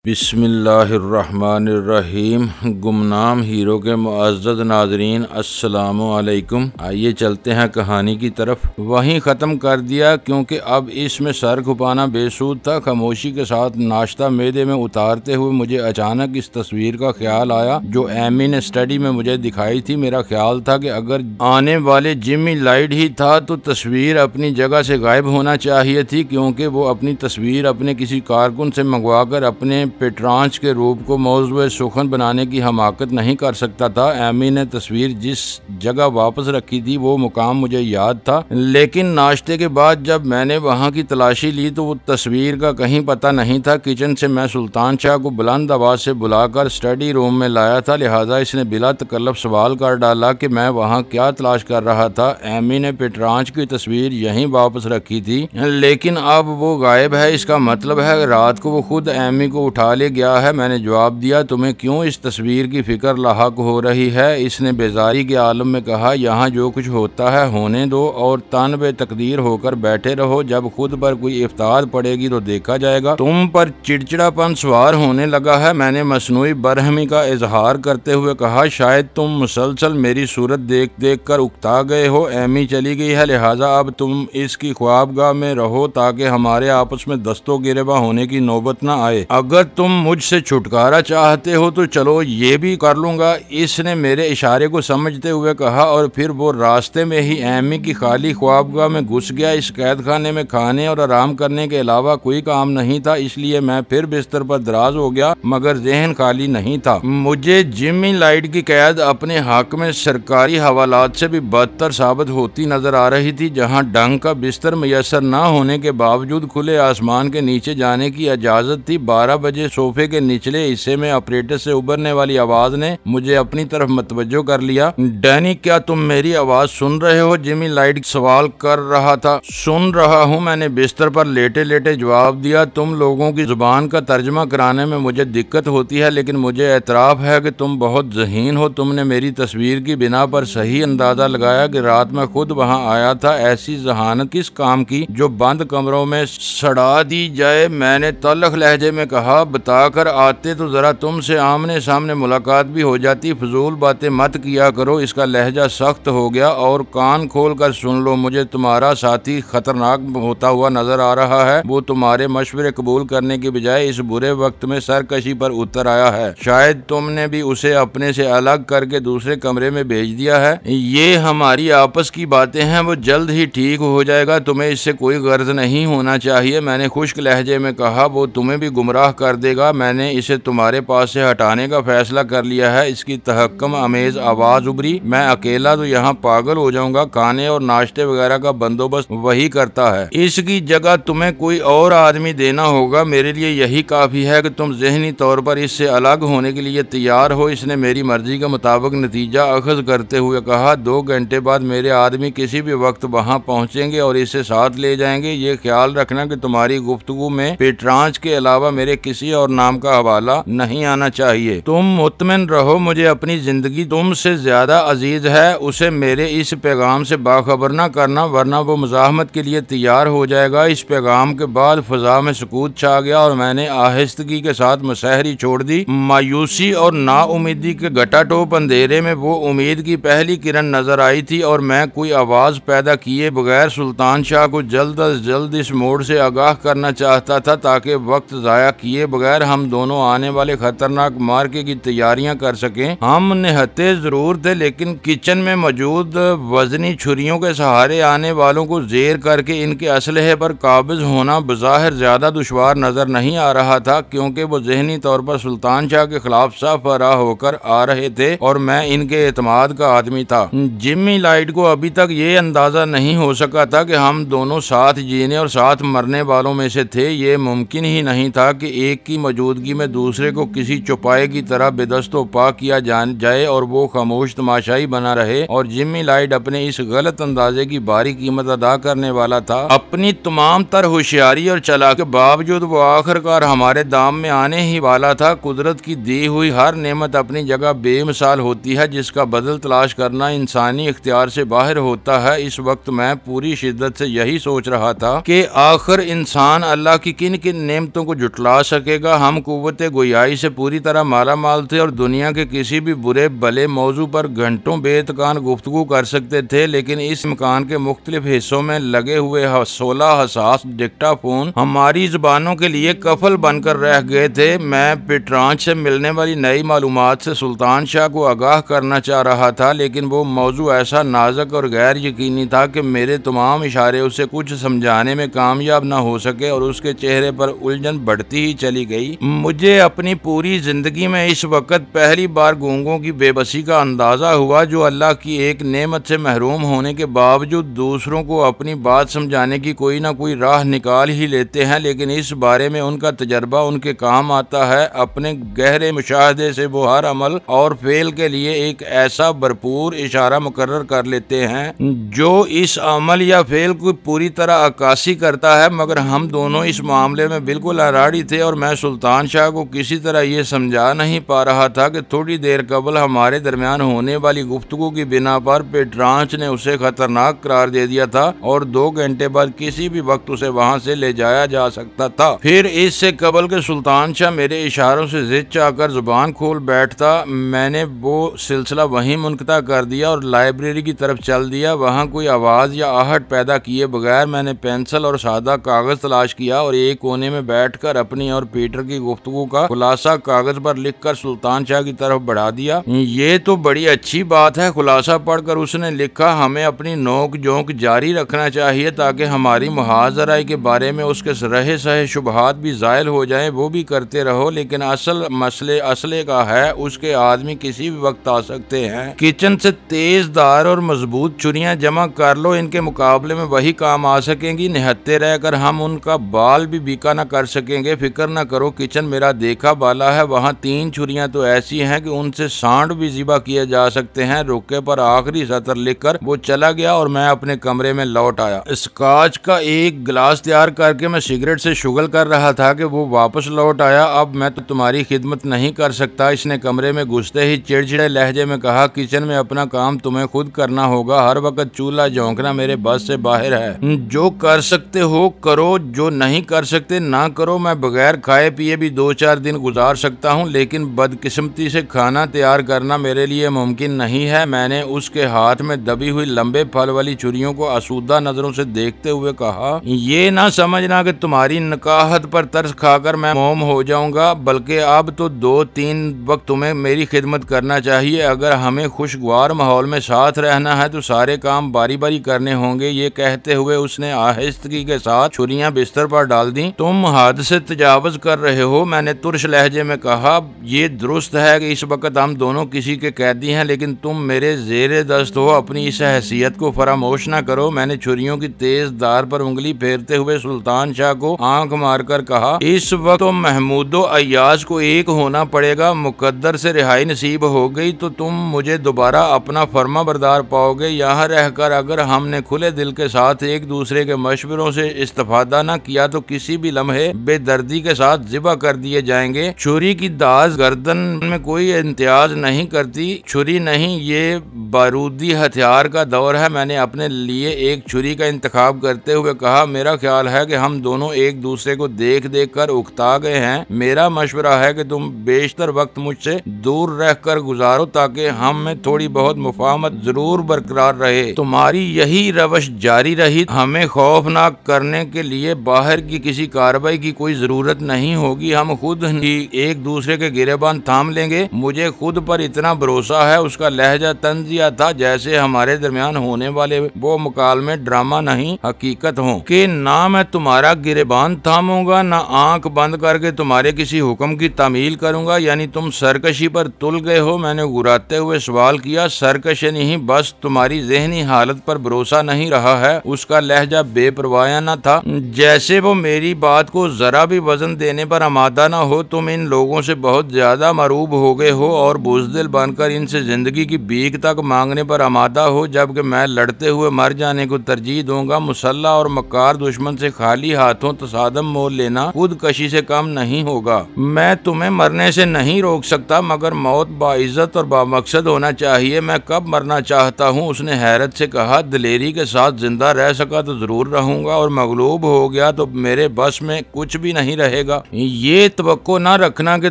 बिस्मिल्लाहिर्रहमानिर्रहीम। गुमनाम हीरो के मुअज़्ज़ज़ नाज़रीन, अस्सलामु अलैकुम। आइए चलते हैं कहानी की तरफ। वहीं ख़त्म कर दिया क्योंकि अब इसमें सर खुपाना बेसूद था। खामोशी के साथ नाश्ता मैदे में उतारते हुए मुझे अचानक इस तस्वीर का ख्याल आया जो एमी ने स्टडी में मुझे दिखाई थी। मेरा ख्याल था कि अगर आने वाले जिमी लाइट ही था तो तस्वीर अपनी जगह से गायब होना चाहिए थी, क्योंकि वो अपनी तस्वीर अपने किसी कारकुन से मंगवाकर अपने पेट्रांच के रूप को मौजूद सुखन बनाने की हमाकत नहीं कर सकता था। एमी ने तस्वीर जिस जगह वापस रखी थी वो मुकाम मुझे याद था, लेकिन नाश्ते के बाद जब मैंने वहां की तलाशी ली तो वो तस्वीर का कहीं पता नहीं था। किचन से मैं सुल्तान शाह को बुलंद आवाज से बुलाकर स्टडी रूम में लाया था, लिहाजा इसने बिला तकल्लुफ़ सवाल कर डाला कि मैं वहां क्या तलाश कर रहा था। एमी ने पेट्रांच की तस्वीर यहीं वापस रखी थी, लेकिन अब वो गायब है। इसका मतलब है रात को वो खुद एमी को उठा ले गया है। मैंने जवाब दिया, तुम्हें क्यों इस तस्वीर की फिक्र लाहक हो रही है? इसने बेजारी के आलम में कहा, यहाँ जो कुछ होता है होने दो और तन बे तकदीर होकर बैठे रहो। जब खुद पर कोई इफ्तार पड़ेगी तो देखा जाएगा। तुम पर चिड़चिड़ापन सवार होने लगा है। मैंने मसनूई बरहमी का इजहार करते हुए कहा, शायद तुम मुसलसल मेरी सूरत देख देख कर उकता गए हो। एमी चली गई है, लिहाजा अब तुम इसकी ख्वाबगाह में रहो ताकि हमारे आपस में दस्तों गिरेबा होने की नौबत न आए। अगर तुम मुझसे छुटकारा चाहते हो तो चलो ये भी कर लूंगा। इसने मेरे इशारे को समझते हुए कहा और फिर वो रास्ते में ही एमी की खाली ख्वाबगाह में घुस गया। इस कैद खाने में खाने और आराम करने के अलावा कोई काम नहीं था, इसलिए मैं फिर बिस्तर पर दराज हो गया, मगर जहन खाली नहीं था। मुझे जिमी लाइट की कैद अपने हक में सरकारी हवालात से भी बदतर साबित होती नजर आ रही थी। जहाँ ढंग का बिस्तर मैसर न होने के बावजूद खुले आसमान के नीचे जाने की इजाजत थी। 12 बजे सोफे के निचले हिस्से में ऑपरेटर से उभरने वाली आवाज ने मुझे अपनी तरफ मतवज्जो कर लिया। डैनी, क्या तुम मेरी आवाज सुन रहे हो? जिमी लाइट सवाल कर रहा था। सुन रहा हूँ, मैंने बिस्तर पर लेटे लेटे जवाब दिया। तुम लोगों की जुबान का तर्जमा कराने में मुझे दिक्कत होती है, लेकिन मुझे एतराफ है कि तुम बहुत ज़हीन हो। तुमने मेरी तस्वीर की बिना पर सही अंदाजा लगाया कि रात में खुद वहाँ आया था। ऐसी जहानत किस काम की जो बंद कमरों में सड़ा दी जाए? मैंने तल्ख लहजे में कहा, बताकर आते तो जरा तुमसे आमने सामने मुलाकात भी हो जाती। फजूल बातें मत किया करो। इसका लहजा सख्त हो गया। और कान खोल कर सुन लो, मुझे तुम्हारा साथी खतरनाक होता हुआ नजर आ रहा है। वो तुम्हारे मशवरे कबूल करने की बजाय इस बुरे वक्त में सरकशी पर उतर आया है। शायद तुमने भी उसे अपने से अलग करके दूसरे कमरे में भेज दिया है। ये हमारी आपस की बातें हैं, वो जल्द ही ठीक हो जाएगा। तुम्हें इससे कोई गर्ज नहीं होना चाहिए, मैंने खुश्क लहजे में कहा। वो तुम्हें भी गुमराह कर देगा। मैंने इसे तुम्हारे पास से हटाने का फैसला कर लिया है। इसकी तहक्कुम अमेज आवाज उभरी। मैं अकेला तो यहाँ पागल हो जाऊंगा। खाने और नाश्ते वगैरह का बंदोबस्त वही करता है। इसकी जगह तुम्हें कोई और आदमी देना होगा। मेरे लिए यही काफी है कि तुम जहनी तौर पर इससे अलग होने के लिए तैयार हो। इसने मेरी मर्जी के मुताबिक नतीजा अखज करते हुए कहा, 2 घंटे बाद मेरे आदमी किसी भी वक्त वहाँ पहुँचेंगे और इसे साथ ले जाएंगे। ये ख्याल रखना कि तुम्हारी गुफ्तगू में पेट्रांच के अलावा मेरे किसी और नाम का हवाला नहीं आना चाहिए। तुम मुतमिन रहो, मुझे अपनी जिंदगी तुमसे ज्यादा अजीज है। उसे मेरे इस पैगाम से बाखबर न करना, वरना वो मुजाहमत के लिए तैयार हो जाएगा। इस पैगाम के बाद फजा में सुकूत छा गया और मैंने आहिस्तगी के साथ मुसहरी छोड़ दी। मायूसी और नाउमीदी के घटाटोप अंधेरे में वो उम्मीद की पहली किरण नजर आई थी और मैं कोई आवाज पैदा किए बगैर सुल्तान शाह को जल्द अज जल्द इस मोड़ से आगाह करना चाहता था ताकि वक्त जाया किए बगैर हम दोनों आने वाले खतरनाक मार्के की तैयारियां कर सकें। हम निहत्ते जरूर थे, लेकिन किचन में मौजूद वजनी छुरियों के सहारे आने वालों को जेर करके इनके असलहे पर काबिज होना बज़ाहिर ज्यादा दुश्वार नजर नहीं आ रहा था, क्योंकि वो जहनी तौर पर सुल्तान शाह के खिलाफ साफरा होकर आ रहे थे और मैं इनके एतमाद का आदमी था। जिमी लाइट को अभी तक ये अंदाजा नहीं हो सका था कि हम दोनों साथ जीने और साथ मरने वालों में से थे। ये मुमकिन ही नहीं था कि एक की मौजूदगी में दूसरे को किसी चौपाए की तरह बेदस्तो पा किया जाए और वो खामोश तमाशाई बना रहे। और जिमी लाइट अपने इस गलत अंदाजे की भारी कीमत अदा करने वाला था। अपनी तमाम तर होशियारी और चालाकी के बावजूद वो आखिरकार हमारे दाम में आने ही वाला था। कुदरत की दी हुई हर नेमत अपनी जगह बेमिसाल होती है, जिसका बदल तलाश करना इंसानी इख्तियार से बाहर होता है। इस वक्त मैं पूरी शिद्दत से यही सोच रहा था कि आखिर इंसान अल्लाह की किन किन नेमतों को जुटला सके। लगेगा। हम कुव्वते गोयाई से पूरी तरह माला माल थे और दुनिया के किसी भी बुरे भले मौजू पर घंटों बेतकान गुफ्तगू कर सकते थे, लेकिन इस मकान के मुख्तलिफ हिस्सों में लगे हुए 16 हसास डिक्टाफोन हमारी जुबानों के लिए कफल बनकर रह गए थे। मैं पिटरांच से मिलने वाली नई मालूमात से सुल्तान शाह को आगाह करना चाह रहा था, लेकिन वो मौजू ऐसा नाजुक और गैर यकीनी था कि मेरे तमाम इशारे उसे कुछ समझाने में कामयाब न हो सके और उसके चेहरे पर उलझन बढ़ती ही चली गई। मुझे अपनी पूरी जिंदगी में इस वक्त पहली बार गूंगों की बेबसी का अंदाजा हुआ, जो अल्लाह की एक नेमत से महरूम होने के बावजूद दूसरों को अपनी बात समझाने की कोई ना कोई राह निकाल ही लेते हैं, लेकिन इस बारे में उनका तजर्बा उनके काम आता है। अपने गहरे मुशाहदे से वो हर अमल और फेल के लिए एक ऐसा भरपूर इशारा मुकर्रर कर लेते हैं जो इस अमल या फेल को पूरी तरह अक्कासी करता है। मगर हम दोनों इस मामले में बिल्कुल अराड़ी थे और मैं सुल्तान शाह को किसी तरह ये समझा नहीं पा रहा था कि थोड़ी देर कबल हमारे दरमियान होने वाली गुफ्तगू की बिना पर पेट्रांच ने उसे खतरनाक करार दे दिया था और 2 घंटे बाद किसी भी वक्त उसे वहां से ले जाया जा सकता था। फिर इससे कबल के सुल्तान शाह मेरे इशारों से जिद चाहकर जुबान खोल बैठता। मैंने वो सिलसिला वहीं मुनक़ता कर दिया और लाइब्रेरी की तरफ चल दिया। वहां कोई आवाज या आहट पैदा किए बगैर मैंने पेंसिल और सादा कागज तलाश किया और एक कोने में बैठकर अपनी और पीटर की गुफ्तगू का खुलासा कागज पर लिखकर सुल्तान शाह की तरफ बढ़ा दिया। ये तो बड़ी अच्छी बात है, खुलासा पढ़कर उसने लिखा, हमें अपनी नोक झोंक जारी रखना चाहिए ताकि हमारी मुहाजराई के बारे में उसके रहे सहे शुबहात भी जायल हो जाएं। वो भी करते रहो, लेकिन असल मसले असले का है, उसके आदमी किसी भी वक्त आ सकते हैं। किचन से तेज धार और मजबूत छुरियां जमा कर लो, इनके मुकाबले में वही काम आ सकेंगी। निहत्ते रहकर हम उनका बाल भी बीका न कर सकेंगे। फिक्र न करो, किचन मेरा देखा बाला है। वहाँ 3 छुरियां तो ऐसी हैं कि उनसे सांड भी ज़िबा किए जा सकते हैं। रुके पर आखिरी सतर लिखकर वो चला गया और मैं अपने कमरे में लौट आया। स्कॉच का एक गिलास तैयार करके मैं सिगरेट से शुगल कर रहा था कि वो वापस लौट आया। अब मैं तो तुम्हारी खिदमत नहीं कर सकता, इसने कमरे में घुसते ही चिड़चिड़े लहजे में कहा। किचन में अपना काम तुम्हें खुद करना होगा, हर वक्त चूल्हा झोंकना मेरे बस से बाहर है। जो कर सकते हो करो, जो नहीं कर सकते ना करो। मैं बगैर खाए पिए भी 2-4 दिन गुजार सकता हूँ, लेकिन बदकिस्मती से खाना तैयार करना मेरे लिए मुमकिन नहीं है। मैंने उसके हाथ में दबी हुई लंबे फल वाली छुरियों को आसूदा नजरों से देखते हुए कहा, ये ना समझना कि तुम्हारी नकाहत पर तरस खाकर मैं मोम हो जाऊंगा, बल्कि अब तो 2-3 वक्त तुम्हें मेरी खिदमत करना चाहिए। अगर हमें खुशगवार माहौल में साथ रहना है तो सारे काम बारी बारी करने होंगे। ये कहते हुए उसने आहिस्तगी के साथ छुरियां बिस्तर पर डाल दी। तुम हद से तजावुज कर रहे हो, मैंने तुर्श लहजे में कहा। ये दुरुस्त है कि इस वक्त हम दोनों किसी के कैदी हैं, लेकिन तुम मेरे जेरे दस्त हो, अपनी इस हैसियत को फरामोश न करो। मैंने छुरियों की तेज धार पर उंगली फेरते हुए सुल्तान शाह को आंख मारकर कहा, इस वक्त तो महमूदो अय्याज को एक होना पड़ेगा। मुकद्दर से रिहाई नसीब हो गई तो तुम मुझे दोबारा अपना फर्मा बरदार पाओगे। यहाँ रहकर अगर हमने खुले दिल के साथ एक दूसरे के मशवरों से इस्तेफादा न किया तो किसी भी लम्हे बेदर्दी के साथ ज़िबा कर दिए जाएंगे। छुरी की दाज गर्दन में कोई इम्तियाज नहीं करती। छुरी नहीं, ये बारूदी हथियार का दौर है। मैंने अपने लिए एक छुरी का इंतखाब करते हुए कहा, मेरा ख्याल है कि हम दोनों एक दूसरे को देख देख कर उकता गए हैं। मेरा मशवरा है कि तुम बेशतर वक्त मुझसे दूर रहकर गुजारो ताकि हम में थोड़ी बहुत मुफाहमत जरूर बरकरार रहे। तुम्हारी यही रवश जारी रही, हमें खौफनाक करने के लिए बाहर की किसी कार्रवाई की कोई जरूरत नहीं होगी। हम खुद ही एक दूसरे के गिरेबान थाम लेंगे। मुझे खुद पर इतना भरोसा है। उसका लहजा तंजिया था, जैसे हमारे दरमियान होने वाले वो मुकालमे ड्रामा नहीं हकीकत हो। कि ना मैं तुम्हारा गिरेबान थामूंगा, ना आंख बंद करके तुम्हारे किसी हुक्म की तामील करूंगा। यानी तुम सरकशी पर तुल गए हो? मैंने गुराते हुए सवाल किया। सरकशी नहीं, बस तुम्हारी जहनी हालत पर भरोसा नहीं रहा है। उसका लहजा बेपरवायाना था, जैसे वो मेरी बात को जरा भी वजन देने पर आमादा ना हो। तुम इन लोगों से बहुत ज्यादा मरूब हो गए हो और बुज़दिल बनकर इनसे जिंदगी की भीख तक मांगने पर आमादा हो, जबकि मैं लड़ते हुए मर जाने को तरजीह दूंगा। मुसल्ला और मक्कार दुश्मन से खाली हाथों तसादम मोल लेना खुदकशी से कम नहीं होगा। मैं तुम्हें मरने से नहीं रोक सकता, मगर मौत बाइज्जत और बामकसद होना चाहिए। मैं कब मरना चाहता हूँ? उसने हैरत से कहा। दिलेरी के साथ जिंदा रह सका तो जरूर रहूंगा, और मगलूब हो गया तो मेरे बस में कुछ भी नहीं रहेगा। जाएगा। ये तवक्को ना रखना कि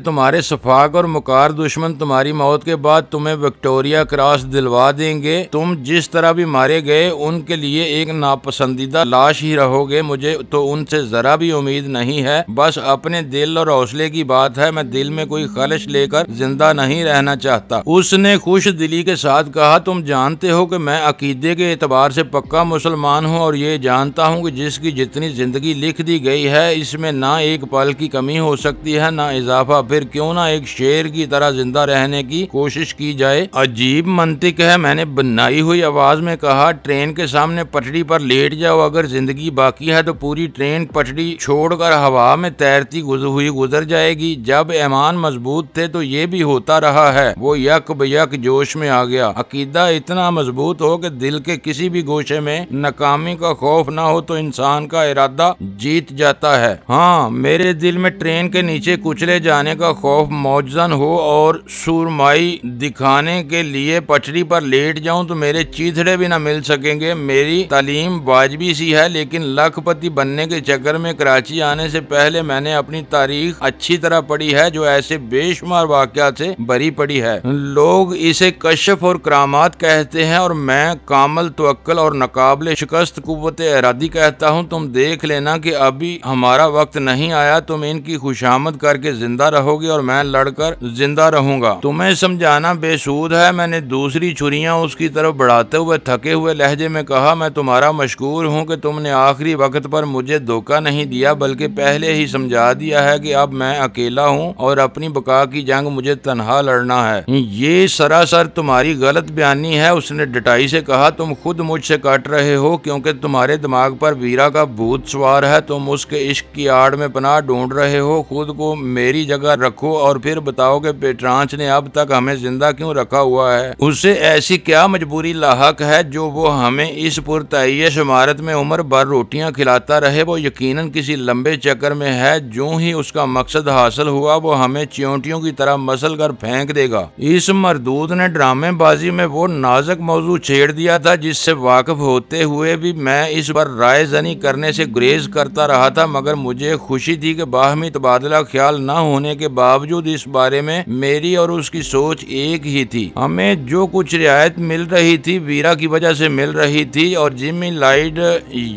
तुम्हारे सफाक और मुकार दुश्मन तुम्हारी मौत के बाद तुम्हें विक्टोरिया क्रॉस दिलवा देंगे। तुम जिस तरह भी मारे गए उनके लिए एक नापसंदीदा लाश ही रहोगे। मुझे तो उनसे जरा भी उम्मीद नहीं है, बस अपने दिल और हौसले की बात है। मैं दिल में कोई खलश लेकर जिंदा नहीं रहना चाहता। उसने खुश दिली के साथ कहा, तुम जानते हो कि मैं अकीदे के एतबार से पक्का मुसलमान हूँ और ये जानता हूँ कि जिसकी जितनी जिंदगी लिख दी गई है इसमें ना एक पल की कमी हो सकती है ना इजाफा। फिर क्यों ना एक शेर की तरह जिंदा रहने की कोशिश की जाए। अजीब मंतिक है, मैंने बनाई हुई आवाज में कहा। ट्रेन के सामने पटरी पर लेट जाओ, अगर जिंदगी बाकी है तो पूरी ट्रेन पटरी छोड़कर हवा में तैरती हुई गुजर जाएगी। जब ईमान मजबूत थे तो ये भी होता रहा है। वो यक बयक जोश में आ गया। अकीदा इतना मजबूत हो कि दिल के किसी भी गोशे में नाकामी का खौफ ना हो तो इंसान का इरादा जीत जाता है। हाँ, मेरे दिल में ट्रेन के नीचे कुचले जाने का खौफ मौजन हो और सुरमाई दिखाने के लिए पटरी पर लेट जाऊं तो मेरे चीथड़े भी ना मिल सकेंगे। मेरी तालीम वाजबी सी है, लेकिन लखपति बनने के चक्कर में कराची आने से पहले मैंने अपनी तारीख अच्छी तरह पढ़ी है जो ऐसे बेशुमार वाक़यात से भरी पड़ी है। लोग इसे कशफ और करामात कहते हैं और मैं कामल तवक्कुल और नाकाबिले शिकस्त कुव्वत इरादी कहता हूँ। तुम देख लेना कि अभी हमारा वक्त नहीं आया। तुम इनकी खुशामद करके जिंदा रहोगे और मैं लड़कर जिंदा रहूंगा। तुम्हें समझाना बेसूद है, मैंने दूसरी छुरियां उसकी तरफ बढ़ाते हुए थके हुए लहजे में कहा। मैं तुम्हारा मशकूर हूँ कि तुमने आखिरी वक्त पर मुझे धोखा नहीं दिया, बल्कि पहले ही समझा दिया है कि अब मैं अकेला हूँ और अपनी बका की जंग मुझे तन्हा लड़ना है। ये सरासर तुम्हारी गलत बयानी है, उसने डटाई से कहा। तुम खुद मुझसे कट रहे हो क्योंकि तुम्हारे दिमाग पर वीरा का भूत सवार है। तुम उसके इश्क की आड़ में पनाह ढूंढ रहे हो। खुद को मेरी जगह रखो और फिर बताओ कि पेट्रांच ने अब तक हमें जिंदा क्यों रखा हुआ है। उसे ऐसी क्या मजबूरी लाहक है जो वो हमें इस पुरतैश इमारत में उम्र भर रोटियां खिलाता रहे। वो यकीनन किसी लंबे चक्कर में है। जो ही उसका मकसद हासिल हुआ वो हमें च्योंटियों की तरह मसल कर फेंक देगा। इस मरदूद ने ड्रामेबाजी में वो नाजुक मौजू छेड़ दिया था जिससे वाकिफ होते हुए भी मैं इस पर राय जनी करने से गुरेज करता रहा था, मगर मुझे खुशी थी कि बाहमी तबादला ख्याल न होने के बावजूद इस बारे में मेरी और उसकी सोच एक ही थी। हमें जो कुछ रियायत मिल रही थी वीरा की वजह से मिल रही थी और जिमी लाइड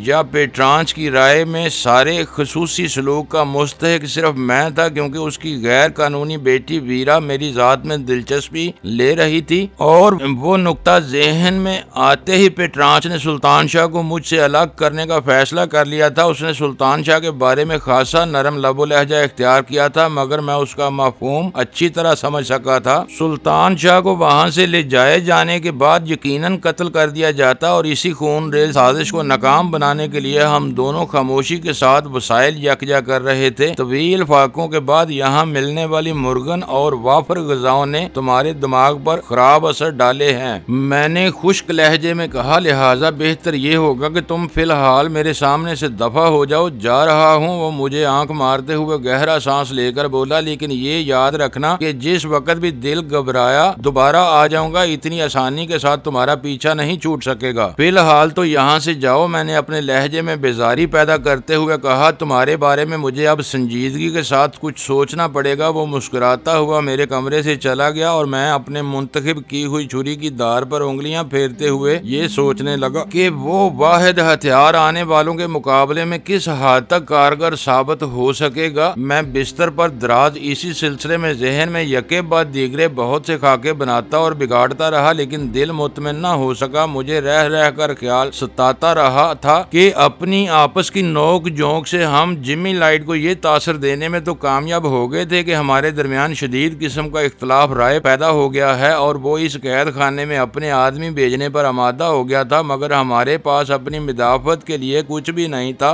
या पेट्रांच की राय में सारे खसूसी सलूक का मुस्तहिक सिर्फ मैं था, क्योंकि उसकी गैर कानूनी बेटी वीरा मेरी जात में दिलचस्पी ले रही थी। और वो नुक्ता ज़हन में आते ही पेट्रांच ने सुल्तान शाह को मुझसे अलग करने का फैसला कर लिया था। उसने सुल्तान शाह के बारे में खासा नरम लबो लहजा इख्तियार किया था, मगर मैं उसका मफहूम अच्छी तरह समझ सका था। सुल्तान शाह को वहां से ले जाए जाने के बाद यकीनन कत्ल कर दिया जाता और इसी खून रेल साजिश को नाकाम बनाने के लिए हम दोनों खामोशी के साथ वसाइल यकजा कर रहे थे। तवील फाकों के बाद यहाँ मिलने वाली मुर्गन और वाफर गजाओं ने तुम्हारे दिमाग पर खराब असर डाले हैं। मैंने खुश्क लहजे में कहा, लिहाजा बेहतर ये होगा कि तुम फिलहाल मेरे सामने से दफा हो जाओ। जा रहा हूँ। वो मुझे आंख मारते हुए गहरा सांस लेकर बोला, लेकिन ये याद रखना कि जिस वक्त भी दिल घबराया दोबारा आ जाऊंगा। इतनी आसानी के साथ तुम्हारा पीछा नहीं छूट सकेगा। फिलहाल तो यहाँ से जाओ। मैंने अपने लहजे में बेजारी पैदा करते हुए कहा, तुम्हारे बारे में मुझे अब संजीदगी के साथ कुछ सोचना पड़ेगा। वो मुस्कुराता हुआ मेरे कमरे से चला गया और मैं अपने मुंतखब की हुई छुरी की धार पर उंगलियां फेरते हुए ये सोचने लगा कि वो वाहिद हथियार आने वालों के मुकाबले में किस हद तक कारगर साबित हो सकेगा। मैं बिस्तर पर दराज इसी सिलसिले में जहन में यके बाद दीगरे बहुत से खाके बनाता और बिगाड़ता रहा, लेकिन दिल मुतमिन न हो सका। मुझे रह रह कर ख्याल सताता रहा था कि अपनी आपस की नोक झोंक से हम जिमी लाइट को ये तासर देने में तो कामयाब हो गए थे कि हमारे दरमियान शदीद किस्म का इख्तलाफ राय पैदा हो गया है और वो इस कैद खाने में अपने आदमी भेजने पर आमादा हो गया था, मगर हमारे पास अपनी मुदाफत के लिए कुछ भी नहीं था।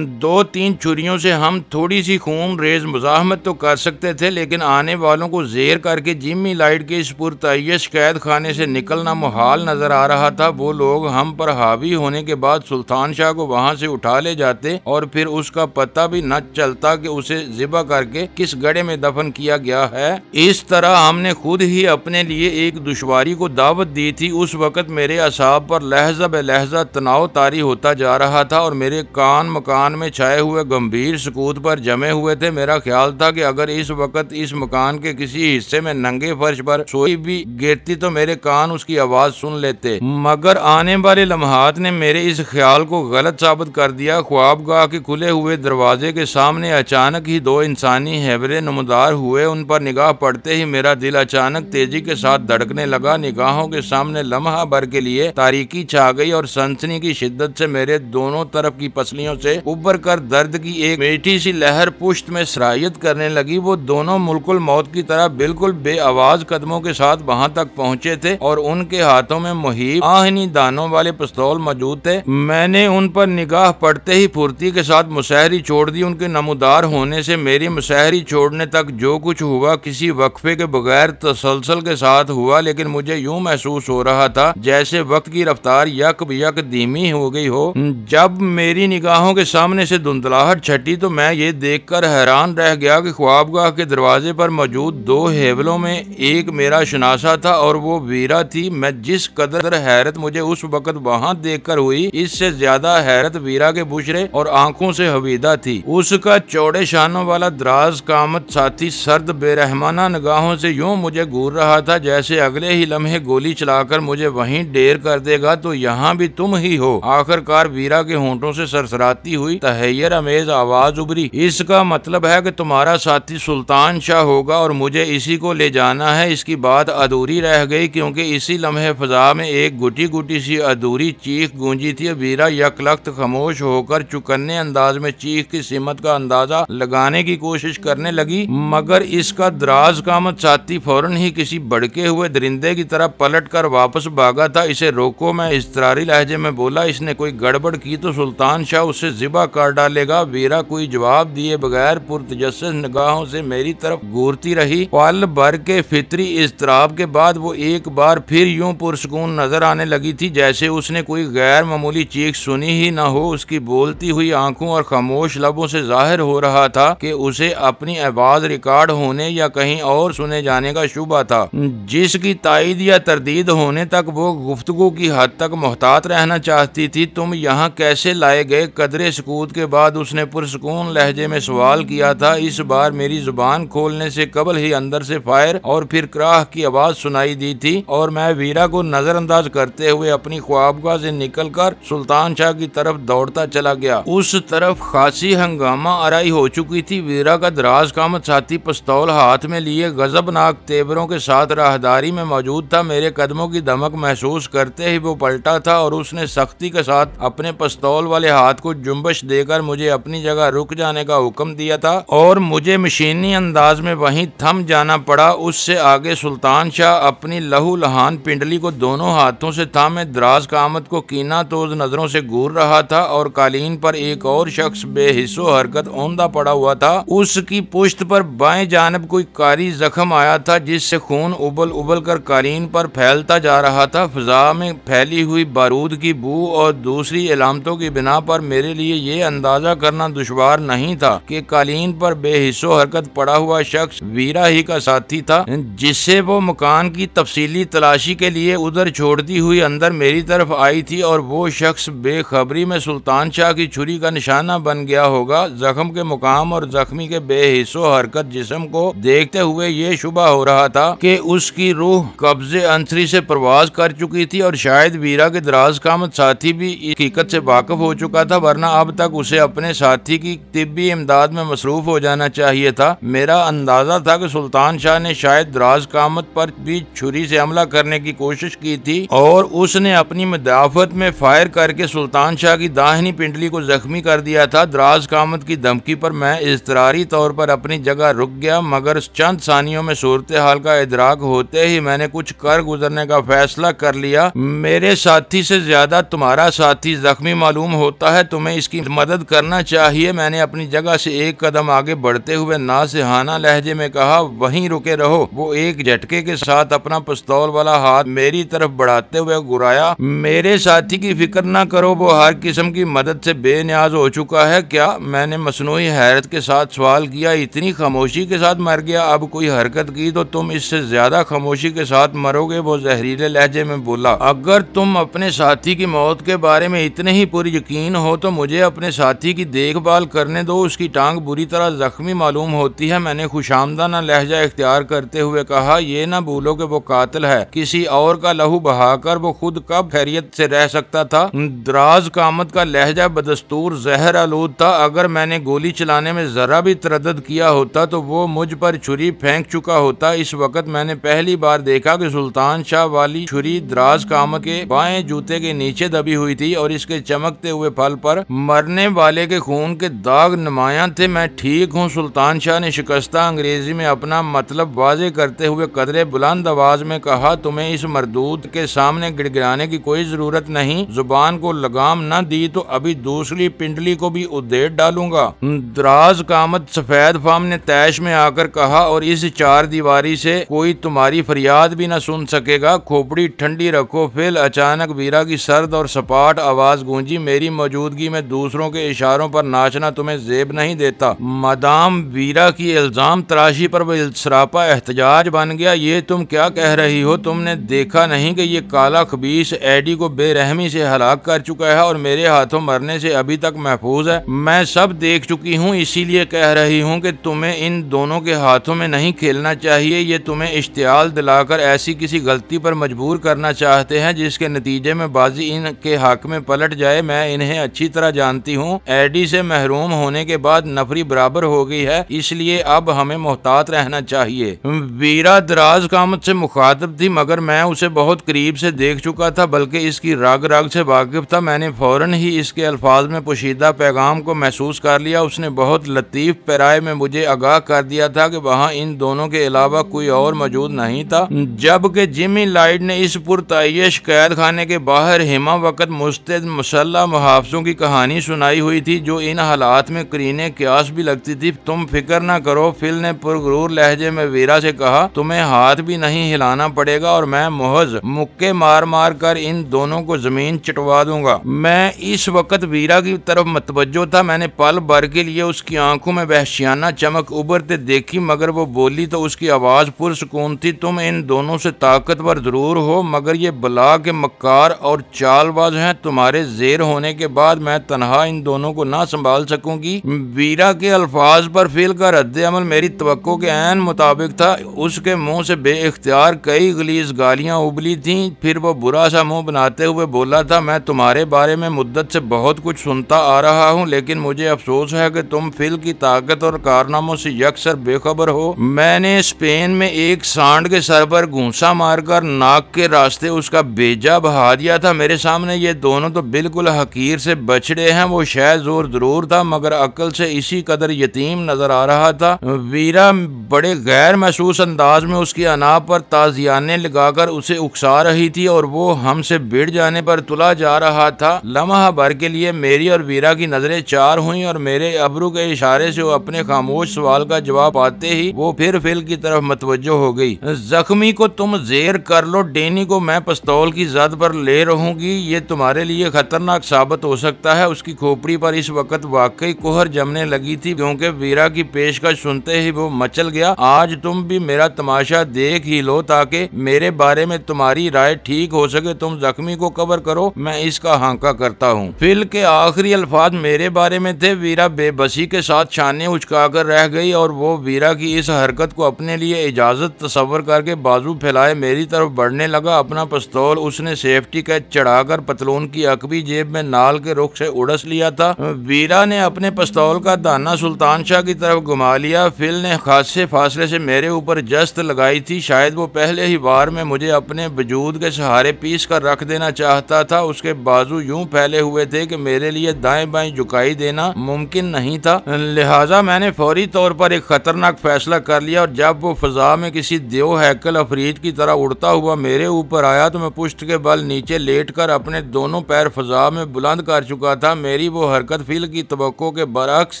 2-3 छुरियों से हम थोड़ी सी खून रेज मुजाहमत तो कर सकते थे, लेकिन आने वालों को जेर करके जिमी लाइट के इस पुरतयश कैद खाने से निकलना मुहाल नजर आ रहा था। वो लोग हम पर हावी होने के बाद सुल्तान शाह को वहां से उठा ले जाते और फिर उसका पता भी न चलता कि उसे ज़िबा करके किस गड्ढे में दफन किया गया है। इस तरह हमने खुद ही अपने लिए एक दुश्वारी को दावत दी थी। उस वक्त मेरे असाब पर लहजा बे लहजा तनाव तारी होता जा रहा था और मेरे कान मकान में छाए हुए गंभीर सुकूत पर जमे हुए थे। मेरा ख्याल था कि अगर इस वक्त इस मकान के किसी हिस्से में नंगे फर्श पर सोई भी गिरती तो मेरे कान उसकी आवाज सुन लेते, मगर आने वाले लम्हात ने मेरे इस ख्याल को गलत साबित कर दिया। ख्वाबगाह के खुले हुए दरवाजे के सामने अचानक ही दो इंसानी हैबरे नमदार हुए। उन पर निगाह पड़ते ही मेरा दिल अचानक तेजी के साथ धड़कने लगा। निगाहों के सामने लम्हा भर के लिए तारीकी छा गई और सनसनी की शिद्दत से मेरे दोनों तरफ की पसलियों से उबर कर दर्द की एक मीठी सी लहर पुश्त में सरायत करने लगी। वो दोनों मुल्कुल मौत की तरह बिल्कुल बेआवाज कदमों के साथ वहां तक पहुंचे थे और उनके हाथों में मुहीब आहनी दानों वाले पिस्तौल मौजूद थे। मैंने उन पर निगाह पड़ते ही फुर्ती के साथ मुसहरी छोड़ दी। उनके नमदार होने से मेरी मुसहरी छोड़ने तक जो कुछ हुआ किसी वक्फे के बगैर तसलसल के साथ हुआ, लेकिन मुझे यूं महसूस हो रहा था जैसे वक्त की रफ्तार यक यक धीमी हो गई हो। जब मेरी निगाहों के सामने से धुंधलाहट छटी तो मैं ये देखकर हैरान रह गया कि ख्वाबगाह के दरवाजे पर मौजूद दो हेवलों में एक मेरा शनासा था और वो वीरा थी। मैं जिस कदर हैरत मुझे उस वक्त वहां देखकर हुई, इससे ज्यादा हैरत वीरा के बुशरे और आंखों से हवीदा थी। उसका चौड़े शानों वाला दराज कामत साथी सर्द बेरहमाना निगाहों से यूं मुझे घूर रहा था जैसे अगले ही लम्हे गोली चलाकर मुझे वहीं ढेर कर देगा। तो यहाँ भी तुम ही हो। आखिरकार वीरा के होंठों से सरसराती हुई तहैयर अमेज आवाज उभरी, इसका मतलब है कि तुम्हारा साथी सुल्तान शाह होगा और मुझे इसी को ले जाना है। इसकी बात अधूरी रह गई क्योंकि इसी लम्हे फजा में एक गुटी गुटी सी अधूरी चीख गूंजी थी। वीरा यकलख्त खामोश होकर चुकन्ने अंदाज में चीख की सिमत का अंदाजा लगाने की कोशिश करने लगी, मगर इसका दराज कामत साथी फौरन ही किसी भड़के हुए दरिंदे की तरह पलट कर वापस भागा था। इसे रोको, मैं इस्तरारी लहजे में बोला। इसने कोई गड़बड़ की तो सुल्तान शाह उससे जिबा कर डालेगा। वीरा कोई जवाब दिए बगैर पुरतजस्सुस निगाहों से मेरी तरफ घूरती रही। पल भर के फितरी इस्तराब के बाद वो एक बार फिर यूं पुरसकून नजर आने लगी थी जैसे उसने कोई गैर मामूली चीख सुनी ही न हो। उसकी बोलती हुई आंखों और खामोश लबों से जाहिर हो रहा था कि उसे अपनी आवाज रिकॉर्ड होने या कहीं और सुने जाने का शुबा था, जिसकी तायद या तरदीद होने तक वो गुफ्तगू की हद तक मोहतात रहना चाहती थी। तुम यहाँ कैसे लाए गए? कदरे सकूत के बाद उसने पुरसकून लहजे में सवाल किया था। इस बार मेरी जुबान खोलने से कबल ही अंदर से फायर और फिर क्राह की आवाज सुनाई दी थी और मैं वीरा को नजरअंदाज करते हुए अपनी ख्वाबगाह से निकलकर सुल्तान शाह की तरफ दौड़ता चला गया। उस तरफ खासी हंगामा आराई हो चुकी थी। वीरा का दराज कामत साथी पिस्तौल हाथ में लिए गजबनाक तेवरों के साथ राहदारी में मौजूद था। मेरे कदमों की धमक महसूस करते ही वो पलटा था और उसने सख्ती के साथ अपने पिस्तौल वाले हाथ को जुम्बश देकर मुझे अपनी जगह रुक जाने का हुक्म दिया था और मुझे मशीनी अंदाज में वहीं थम जाना पड़ा। उससे आगे सुल्तान शाह अपनी लहू लहान पिंडली को दोनों हाथों से थामे दराज कामत को कीना तोज नजरों से घूर रहा था और कालीन पर एक और शख्स बेहिस्सो हरकत औंधा पड़ा हुआ था। उसकी पुश्त पर बाएं जानब कोई कारी जख्म आया था जिससे खून उबल उबल कर कालीन पर फैलता जा रहा था। फिजा में फैली हुई बारूद की बू और दूसरी अलामतों की बिना पर मेरे लिए ये अंदाजा करना दुश्वार नहीं था कि कालीन पर बेहिस्सो हरकत पड़ा हुआ शख्स वीरा ही का साथी था, जिससे वो मकान की तफसीली तलाशी के लिए उधर छोड़ती हुई अंदर मेरी तरफ आई थी और वो शख्स बेखबरी में सुल्तान शाह की छुरी का निशाना बन गया होगा। जख्म के मुकाम और जख्मी के बेहिस्सो हरकत जिस्म को देखते हुए ये शुबा हो रहा था कि उसकी रूह कब्जे अंसरी से प्रवास कर चुकी थी और शायद वीरा के दराज कामत साथी भी इस हकीकत से वाकिफ हो चुका था, वरना अब तक उसे अपने साथी की तिब्बी इमदाद में मसरूफ हो जाना चाहिए था। मेरा अंदाजा था कि सुल्तान शाह ने शायद दराज कामत पर भी छुरी से हमला करने की कोशिश की थी और उसने अपनी मुदाफत में फायर करके सुल्तान शाह की दाहिनी पिंडली को जख्मी कर दिया था। दराज कामत की धमकी पर मैं इज़्तिरारी तौर पर अपनी जगह रुक गया, मगर चंद सानियों में सूरत हाल का इदराक होते ही मैंने कुछ कर गुजरने का फैसला कर लिया। मेरे साथी से ज्यादा तुम्हारा साथी जख्मी मालूम होता है, तुम्हें इसकी मदद करना चाहिए। मैंने अपनी जगह से एक कदम आगे बढ़ते हुए नासिहाना लहजे में कहा, वहीं रुके रहो। वो एक झटके के साथ अपना पिस्तौल वाला हाथ मेरी तरफ बढ़ाते हुए गुराया। मेरे साथी की फिक्र न करो, वो हर किस्म की मदद से बेनियाज हो चुका है। क्या? मैंने मसनूई हैरत के साथ सवाल किया। इतनी खामोशी के साथ मर गया? अब कोई हरकत की तो तुम इससे ज्यादा खामोशी के साथ मरोगे, वो जहरीले लहजे में बोला। अगर तुम अपने साथी की मौत के बारे में इतने ही पूरी यकीन हो तो मुझे अपने साथी की देखभाल करने दो, उसकी उसकी टांग बुरी तरह जख्मी मालूम होती है। मैंने खुशामदाना लहजा इख्तियार करते हुए कहा, ये ना भूलो कि वो कातिल है, किसी और का लहू बहाकर वो खुद कब खैरियत से रह सकता था। दराज कामत का लहजा बदस्तूर जहर आलूद था। अगर मैंने गोली चलाने में जरा भी तरद्दुद किया होता तो वो मुझ पर छुरी फेंक चुका होता। इस वक्त मैंने पहली बार देखा कि सुल्तान शाह वाली छुरी दराज कामत के बाएं जूते के नीचे दबी हुई थी और इसके चमकते हुए फल पर मरने वाले के खून के दाग नुमायां थे। मैं ठीक हूँ, सुल्तान शाह ने शिकस्ता अंग्रेजी में अपना मतलब वाजे करते हुए कदरे बुलंद आवाज में कहा, तुम्हें इस मरदूद के सामने गिड़गिड़ाने की कोई जरूरत नहीं। जुबान को लगाम न दी तो अभी दूसरी पिंडली को भी उधेड़ डालूंगा। दराज कामत सफेद फाम ने तैश में आकर कहा, और इस चार दीवारी से कोई तुम्हारी फरियाद भी न सुन सकेगा। खोपड़ी ठंडी रखो। फिर अचानक वीरा की सर्द और सपाट आवाज गूंजी, मेरी मौजूदगी में दूसरों के इशारों पर नाचना तुम्हें जेब नहीं देता। मदाम वीरा की इल्जाम तराशी पर वो सरापा एहतजाज बन गया। ये तुम क्या कह रही हो? तुमने देखा नहीं कि ये काला खबीस एडी को बेरहमी से हलाक कर चुका है और मेरे हाथों मरने से अभी तक महफूज है? मैं सब देख चुकी हूँ, इसीलिए कह रही हूँ कि तुम्हें इन दोनों के हाथों में नहीं खेलना चाहिए। ये तुम्हें इश्तियाल दिलाकर ऐसी किसी गलती पर मजबूर करना चाहते हैं जिसके नतीजे में बाजी इनके हक में पलट जाए। मैं इन्हें अच्छी तरह जानती हूँ। एडी से महरूम होने के बाद नफरी बराबर हो गई है, इसलिए अब हमें मोहतात रहना चाहिए। वीरा दराज कामत से मुखातिब थी, मगर मैं उसे बहुत करीब से देख चुका था, बल्कि इसकी रग रग से वाकिफ था। मैंने फौरन ही इसके अल्फाज में पोशीदा पैगाम को महसूस कर लिया। उसने बहुत लतीफ पैराए में मुझे आगाह कर दिया था कि वहाँ इन दोनों के अलावा कोई और मौजूद नहीं था। जबकि जिमी लाइट ने इस पुरतायश कैद खाने के बाहर हिमा वक्त मुस्तैद मुसल्लह मुहाफिजों की कहानी सुनाई हुई थी, जो इन हालात में करीने क्यास भी लगती थी। तुम फिक्र न करो, फिल ने पुरगरूर लहजे में वीरा से कहा, तुम्हें हाथ भी नहीं हिलाना पड़ेगा और मैं मुहज मुक्के मार मार कर इन दोनों को जमीन चिटवा दूंगा। मैं इस वक्त वीरा की तरफ मतवज्जो था। मैंने पल भर के लिए उसकी आंखों में वहशियाना चमक उभरते देखी, मगर वो बोली तो उसकी आवाज पुरसकून थी, तुम इन दोनों से ताकतवर जरूर हो, मगर ये बला के मक्कार और चालबाज हैं। तुम्हारे जेर होने के बाद मैं तनहा इन दोनों को ना संभाल सकूंगी। वीरा के अल्फाज पर फिल का रद्द अमल मेरी तवक्को के ऐन मुताबिक था। उसके मुंह से बेइख्तियार कई गलीज गालियां उबली थीं। फिर वो बुरा सा मुंह बनाते हुए बोला था, मैं तुम्हारे बारे में मुद्दत से बहुत कुछ सुनता आ रहा हूँ, लेकिन मुझे अफसोस है कि तुम फिल की ताकत और कारनामों से यकसर बेखबर हो। मैंने स्पेन में एक सांड के सर पर घूंसा मारकर नाक के रास्ते उसका बेजा बहा दिया था। मेरे सामने ये दोनों तो बिल्कुल हकीर से बछड़े हैं। वो शायद जोर जरूर था, मगर अक्ल से इसी कदर यतीम नजर आ रहा था। वीरा बड़े गैर महसूस अंदाज में उसकी अना पर ताजियाने लगाकर उसे उकसा रही थी और वो हमसे भिड़ जाने पर तुला जा रहा था। लम्हा भर के लिए मेरी और वीरा की नजरें चार हुई और मेरे अबरू के इशारे से वो अपने खामोश सवाल का जवाब पाते ही वो फिर फिल की तरफ मतवज्जो हो गई। जख्मी को तुम जेर कर लो, डेनी को मैं पिस्तौल की जद पर ले रहूंगी। ये तुम्हारे लिए खतरनाक साबित हो सकता है। उसकी खोपड़ी पर इस वक्त वाकई कोहर जमने लगी थी, क्योंकि वीरा की पेशकश सुनते ही वो मचल गया। आज तुम भी मेरा तमाशा देख ही लो, ताकि मेरे बारे में तुम्हारी राय ठीक हो सके। तुम जख्मी को कवर करो, मैं इसका हांका करता हूँ। फिल के आखिरी अल्फाज मेरे बारे में थे। वीरा बेबसी के साथ शाने उचकाकर रह गई और वो वीरा की इस हरकत को अपने लिए इजाजत तस्वर करके बाजू फैलाए मेरी तरफ बढ़ने लगा। अपना पिस्तौल उसने सेफ्टी कैच चढ़ाकर पतलून की अकबी जेब में नाल के रुख से उड़स लिया था। वीरा ने अपने पिस्तौल का दाना सुल्तान शाह की तरफ घुमा लिया। फिल ने खासे फासले से मेरे ऊपर जस्त लगाई थी। शायद वो पहले ही वार में मुझे अपने वजूद के सहारे पीस कर रख देना चाहता था। उसके बाजू यूं फैले हुए थे कि मेरे लिए दाएं बाएं झुकाई देना मुमकिन नहीं था। लिहाजा मैंने फौरी तौर पर एक खतरनाक फैसला कर लिया और जब वो फजा में किसी देव हैकल अफरीद की तरह उड़ता हुआ मेरे ऊपर आया तो मैं पुष्ट के बल नीचे लेटकर अपने दोनों पैर फजा में बुलंद कर चुका था। मेरी वो हरकत फिल की तवक्को के बरअक्स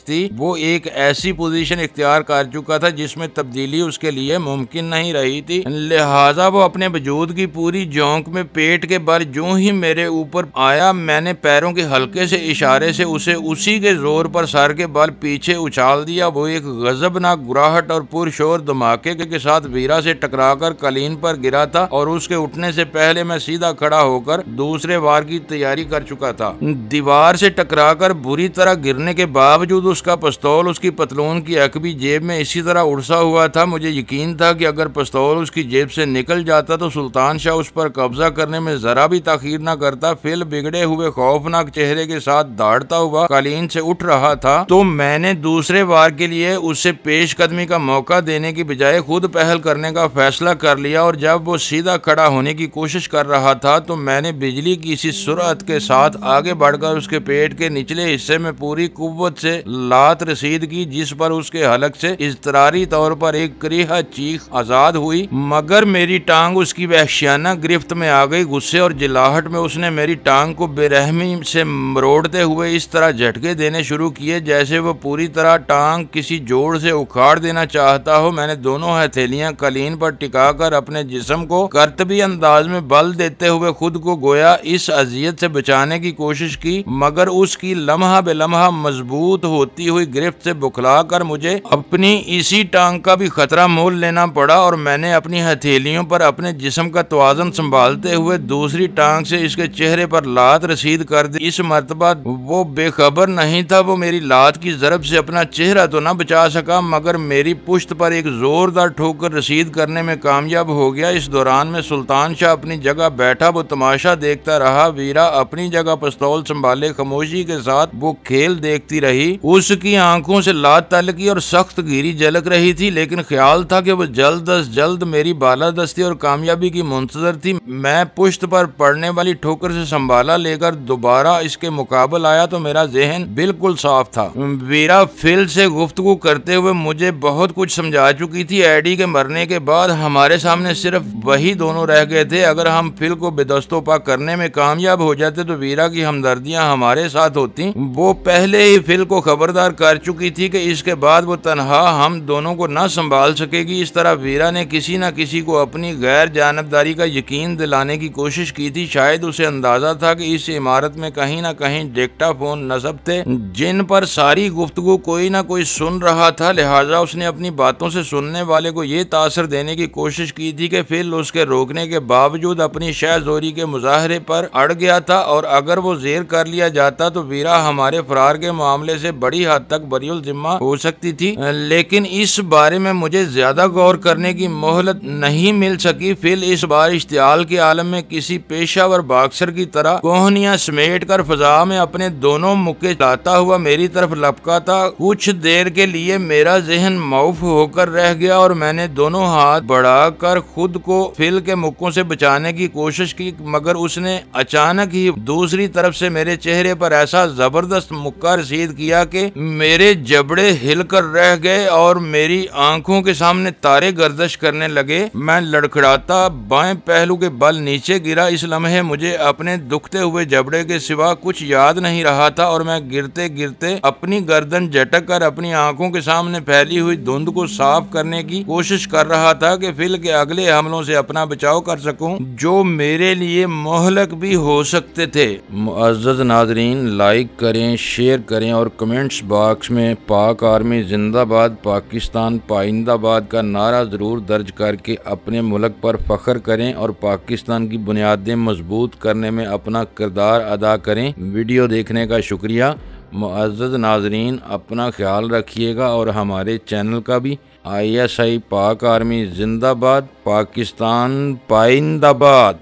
थी। वो एक ऐसी पोजीशन इख्तियार कर चुका था जिसमें तब्दीली उसके लिए मुमकिन नहीं रही थी। लिहाजा वो अपने वजूद की पूरी जोंक में पेट के बल जो ही मेरे ऊपर आया, मैंने पैरों के हल्के से इशारे से उसे उसी के जोर पर सर के बल पीछे उछाल दिया। वो एक गजबनाक गुराहट और पुरशोर धमाके के साथ वीरा से टकराकर कलीन पर गिरा था और उसके उठने से पहले मैं सीधा खड़ा होकर दूसरे वार की तैयारी कर चुका था। दीवार से टकराकर बुरी तरह गिरने के बावजूद बावजूद उसका पिस्तौल उसकी पतलून की अकबी जेब में इसी तरह उड़सा हुआ था। मुझे यकीन था कि अगर पिस्तौल उसकी जेब से निकल जाता तो सुल्तान शाह उस पर कब्जा करने में जरा भी ताखीर न करता। फिल बिगड़े हुए खौफनाक चेहरे के साथ दौड़ता हुआ कालीन से उठ रहा था, तो मैंने दूसरे बार के लिए उसे पेशकदमी का मौका देने की बजाय खुद पहल करने का फैसला कर लिया और जब वो सीधा खड़ा होने की कोशिश कर रहा था तो मैंने बिजली की इसी सुरअत के साथ आगे बढ़कर उसके पेट के निचले हिस्से में पूरी कुव्वत से लात रसीद की, जिस पर उसके हलक से इज़्तिरारी तौर पर एक करीहा चीख आजाद हुई। मगर मेरी टांग उसकी वहशियाना गिरफ्त में आ गई। गुस्से और जिलाहट में उसने मेरी टांग को बेरहमी से मरोड़ते हुए इस तरह झटके देने शुरू किए जैसे वो पूरी तरह टांग किसी जोड़ से उखाड़ देना चाहता हो। मैंने दोनों हथेलियां कालीन पर टिकाकर अपने जिस्म को करतबी अंदाज में बल देते हुए खुद को गोया इस अजियत से बचाने की कोशिश की, मगर उसकी लम्हा बेलम्हा मजबूत होती हुई गिरफ्त से बुखलाकर मुझे अपनी इसी टांग का भी खतरा मोल लेना पड़ा और मैंने अपनी हथेलियों पर अपने जिस्म का तवाज़ुन संभालते हुए दूसरी टांग से इसके चेहरे पर लात रसीद कर दी। इस मर्तबा वो बेखबर नहीं था। वो मेरी लात की ज़रब से अपना चेहरा तो न बचा सका मगर मेरी पुश्त पर एक जोरदार ठोकर रसीद करने में कामयाब हो गया। इस दौरान में सुल्तान शाह अपनी जगह बैठा वो तमाशा देखता रहा। वीरा अपनी जगह पिस्तौल संभाले खामोशी के साथ वो खेल देखती रही। उसकी आंखों से लात तलकी और सख्त गिरी झलक रही थी, लेकिन ख्याल था कि वो जल्द अज जल्द मेरी बालादस्ती और कामयाबी की मुंतजर थी। मैं पुश्त पर पड़ने वाली ठोकर से संभाला लेकर दोबारा इसके मुकाबल आया तो मेरा जहन बिल्कुल साफ था। वीरा फिल से गुफ्तगू करते हुए मुझे बहुत कुछ समझा चुकी थी। एडी के मरने के बाद हमारे सामने सिर्फ वही दोनों रह गए थे। अगर हम फिल को बेदस्तोपा करने में कामयाब हो जाते तो वीरा की हमदर्दियां हमारे साथ होती। वो पहले ही फिल को खबरदार कर चुकी थी कि इसके बाद वो तनहा हम दोनों को न संभाल सकेगी। इस तरह वीरा ने किसी न किसी को अपनी गैर जानबदारी का यकीन दिलाने की कोशिश की थी। शायद उसे अंदाजा था कि इस इमारत में कहीं न कहीं डिक्टाफोन नस्ब थे जिन पर सारी गुफ्तगू कोई न कोई सुन रहा था, लिहाजा उसने अपनी बातों से सुनने वाले को ये तासर देने की कोशिश की थी कि फिल उसके रोकने के बावजूद अपनी शहजोरी के मुजाहरे पर अड़ गया था और अगर वो जेर कर लिया जाता तो वीरा हमारे फरार के मामले से बड़ी हद तक बरीउल जिम्मा हो सकती थी। लेकिन इस बारे में मुझे ज्यादा गौर करने की मोहलत नहीं मिल सकी। फिल इस बार इश्तियाल के आलम में किसी पेशावर बॉक्सर की तरह कोहनियां समेट कर फजा में अपने दोनों मुक्के लाता हुआ मेरी तरफ लपका था। कुछ देर के लिए मेरा जहन मौफ होकर रह गया और मैंने दोनों हाथ बढ़ाकर खुद को फिल के मुक्कों से बचाने की कोशिश की, मगर उसने अचानक ही दूसरी तरफ से मेरे चेहरे पर ऐसा जबरदस्त मुक्का रसीद किया कि मेरे जबड़े हिलकर रह गए और मेरी आंखों के सामने तारे गर्दिश करने लगे। मैं लड़खड़ाता बाएं पहलू के बल नीचे गिरा। इस लम्हे मुझे अपने दुखते हुए जबड़े के सिवा कुछ याद नहीं रहा था और मैं गिरते गिरते अपनी गर्दन झटक कर अपनी आंखों के सामने फैली हुई धुंध को साफ करने की कोशिश कर रहा था कि फिल के अगले हमलों से अपना बचाव कर सकूं, जो मेरे लिए मोहलक भी हो सकते थे। मुअज़्ज़ज़ नाज़रीन, लाइक करें, शेयर करें और कमेंट्स बॉक्स में पाक आर्मी जिंदाबाद, पाकिस्तान पाइंदाबाद का नारा ज़रूर दर्ज करके अपने मुल्क पर फ़ख्र करें और पाकिस्तान की बुनियादें मजबूत करने में अपना किरदार अदा करें। वीडियो देखने का शुक्रिया। मुअज़्ज़ज़ नाज़रीन, अपना ख्याल रखिएगा और हमारे चैनल का भी। ISI पाक आर्मी जिंदाबाद, पाकिस्तान पाइंदाबाद।